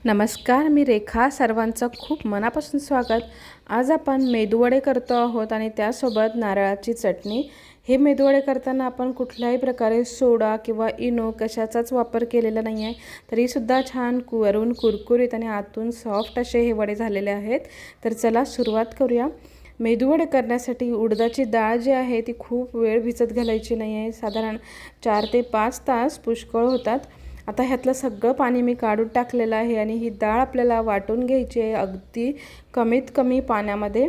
नमस्कार, मी रेखा. सर्वांचं खूप मनापासून स्वागत. आज आपण मेदूवडे करतो आहोत आणि त्यासोबत नारळाची चटणी. हे मेदूवडे करताना आपण कुठल्याही प्रकारे सोडा किंवा इनो कशाचाच वापर केलेला नाही आहे. तरीसुद्धा छान वरून कुरकुरीत आणि आतून सॉफ्ट असे हे वडे झालेले आहेत. तर चला सुरुवात करूया. मेदूवडे करण्यासाठी उडदाची डाळ जी आहे ती खूप वेळ भिजत घालायची नाही आहे. साधारण 4 ते 5 तास पुष्कळ होतात. आता ह्यातलं सगळं पाणी मी काढून टाकलेलं आहे आणि ही डाळ आपल्याला वाटून घ्यायची आहे अगदी कमीत कमी पाण्यामध्ये.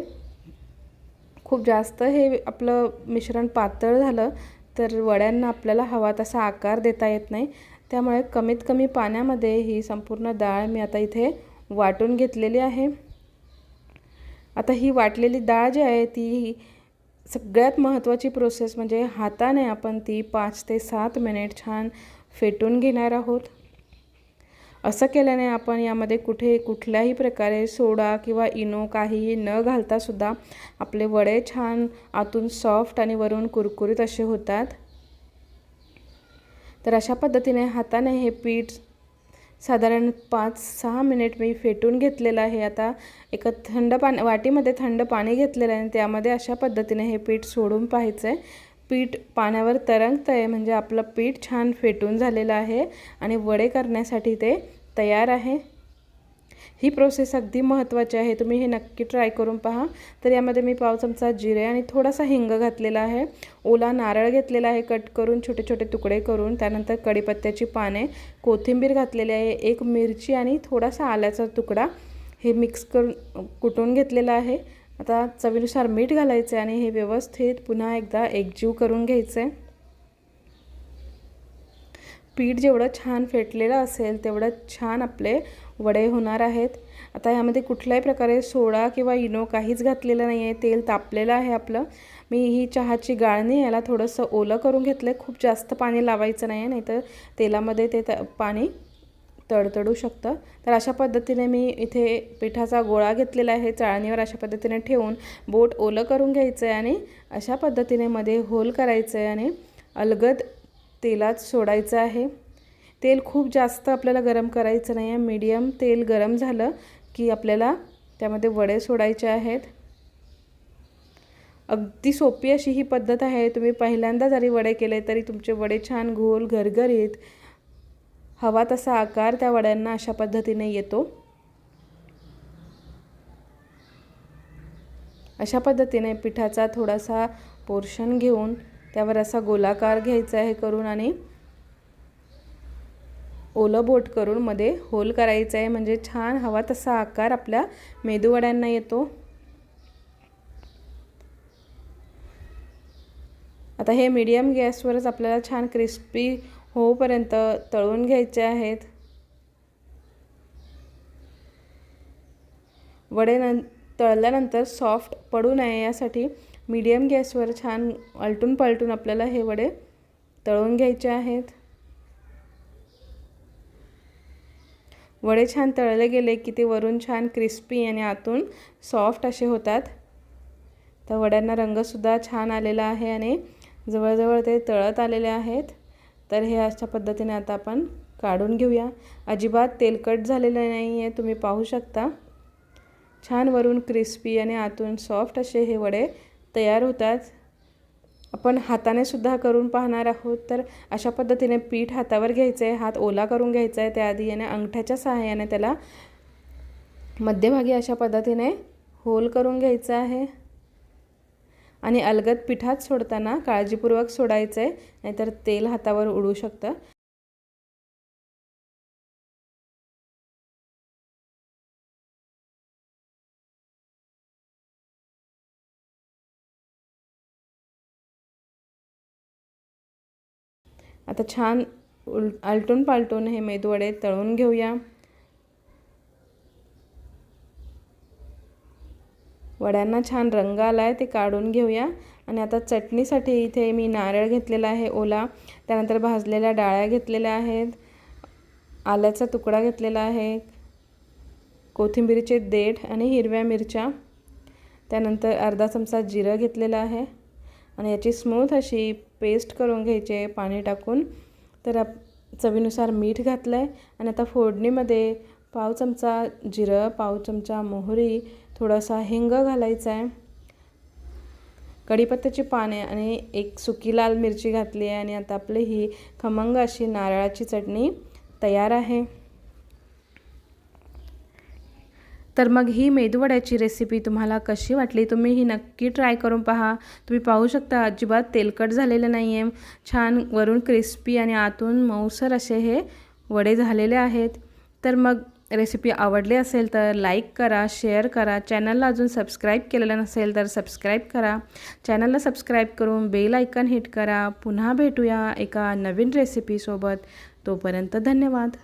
खूप जास्त हे आपलं मिश्रण पातळ झालं तर वड्यांना आपल्याला हवा तसा आकार देता येत नाही. त्यामुळे कमीत कमी पाण्यामध्ये ही संपूर्ण डाळ मी आता इथे वाटून घेतलेली आहे. आता ही वाटलेली डाळ जी आहे ती सगळ्यात महत्त्वाची प्रोसेस म्हणजे हाताने आपण ती 5 ते 7 मिनिट छान फेटून घेणार आहोत. असं केल्याने आपण यामध्ये कुठल्याही प्रकारे सोडा किंवा इनो काहीही न घालता सुद्धा आपले वडे छान आतून सॉफ्ट आणि वरून कुरकुरीत असे होतात. तर अशा पद्धतीने हाताने हे पीठ साधारण 5-6 मिनिट मी फेटून घेतलेलं आहे. आता एका वाटीमध्ये थंड पाणी घेतलेलं आहे आणि त्यामध्ये अशा पद्धतीने हे पीठ सोडून पाहायचं आहे. पीठ पाण्यावर तरंगतं आहे म्हणजे आपलं पीठ छान फेटून झालेलं आहे आणि वडे करण्यासाठी ते तयार आहे. ही प्रोसेस अगदी महत्त्वाची आहे. तुम्ही हे नक्की ट्राय करून पहा. तर यामध्ये मी पाव चमचा जिरे आणि थोडासा हिंग घातलेला आहे. ओला नारळ घेतलेला आहे कट करून छोटे छोटे तुकडे करून. त्यानंतर कढीपत्त्याची पाने, कोथिंबीर घातलेली आहे, एक मिरची आणि थोडासा आल्याचा तुकडा हे मिक्स करून कुटून घेतलेलं आहे. आता चवीनुसार मीठ घालायचं आहे आणि हे व्यवस्थित पुन्हा एकदा एकजीव करून घ्यायचं आहे. पीठ जेवढं छान फेटलेलं असेल तेवढं छान आपले वडे होणार आहेत. आता यामध्ये कुठल्याही प्रकारे सोडा किंवा इनो काहीच घातलेलं नाही आहे. तेल तापलेलं आहे आपलं. मी ही चहाची गाळणी याला थोडंसं ओलं करून घेतलं आहे. खूप जास्त पाणी लावायचं नाही आहे, नाहीतर तेलामध्ये ते पाणी तडतडू शकतं. तर अशा पद्धतीने मी इथे पिठाचा गोळा घेतलेला आहे. चाळणीवर अशा पद्धतीने ठेवून बोट ओलं करून घ्यायचं आहे आणि अशा पद्धतीने मध्ये होल करायचं आहे आणि अलगद तेलात सोडायचं आहे. तेल खूप जास्त आपल्याला गरम करायचं नाही आहे. मीडियम तेल गरम झालं की आपल्याला त्यामध्ये वडे सोडायचे आहेत. अगदी सोपी अशी ही पद्धत आहे. तुम्ही पहिल्यांदा जरी वडे केले तरी तुमचे वडे छान गोल घरघरीत हवा तसा आकार त्या वड्यांना अशा पद्धतीने येतो. अशा पद्धतीने पिठाचा थोडासा पोर्शन घेऊन त्यावर असा गोलाकार घ्यायचा आहे करून आणि ओलं बोट करून मध्ये होल करायचं आहे म्हणजे छान हवा तसा आकार आपल्या मेदूवड्यांना येतो. आता हे मीडियम गॅसवरच आपल्याला छान क्रिस्पी होईपर्यंत तळून घ्यायचे आहेत. वडे तळल्यानंतर सॉफ्ट पडू नये यासाठी मीडियम गॅसवर छान आलटून पलटून आपल्याला हे वडे तळून घ्यायचे आहेत. वडे छान तळले गेले की ते वरून छान क्रिस्पी आणि आतून सॉफ्ट असे होतात. तर वड्यांना रंगसुद्धा छान आलेला आहे आणि जवळजवळ ते तळत आलेले आहेत. तर हे अशा पद्धतीने आता आपण काढून घेऊया. अजिबात तेलकट झालेलं नाही आहे, तुम्ही पाहू शकता. छान वरून क्रिस्पी आणि आतून सॉफ्ट असे हे वडे तयार होतात. आपण हाताने सुद्धा करून पाहणार आहोत. तर अशा पद्धतीने पीठ हातावर घ्यायचं आहे, हात ओला करून घ्यायचा आहे. त्याआधी याने अंगठ्याच्या सहाय्याने त्याला मध्यभागी अशा पद्धतीने होल करून घ्यायचं आहे आणि अलगद पिठात सोडताना काळजीपूर्वक सोडायचं आहे, नाहीतर तेल हातावर उडू शकतं. आता छान आलटून पालटून हे मेदूवडे तळून घेऊया. वड्यांना छान रंग आला आहे ते काढून घेऊया. आणि आता चटणीसाठी इथे मी नारळ घेतलेला आहे ओला, त्यानंतर भाजलेल्या डाळ्या घेतलेल्या आहेत, आल्याचा तुकडा घेतलेला आहे, कोथिंबीरचे देठ आणि हिरव्या मिरच्या, त्यानंतर अर्धा चमचा जिरं घेतलेलं आहे आणि याची स्मूथ अशी पेस्ट करून घ्यायची आहे पाणी टाकून. तर चवीनुसार मीठ घातलं आहे आणि आता फोडणीमध्ये पाव चमचा जिरं, पाव चमचा मोहरी, थोडासा हिंग घालायचा आहे, कढीपत्त्याची पाने आणि एक सुकी लाल मिरची घातली आहे आणि आता आपली ही खमंग अशी नारळाची चटणी तयार आहे। तर मग ही मेदूवड्याची रेसिपी तुम्हाला कशी वाटली, तुम्ही ही नक्की ट्राय करून पहा। तुम्ही पाहू शकता अजिबात तेलकट झालेलं नाही आहे, छान वरून क्रिस्पी आणि आतून मऊसर असे हे वडे झालेले आहेत। तर मग रेसिपी आवडली असेल तर लाईक करा, शेअर करा, चॅनलला अजून सबस्क्राईब केलेलं नसेल तर सबस्क्राईब करा, चॅनलला सबस्क्राईब करून बेल आयकॉन हिट करा। पुन्हा भेटूया एका नवीन रेसिपीसोबत, तोपर्यंत धन्यवाद।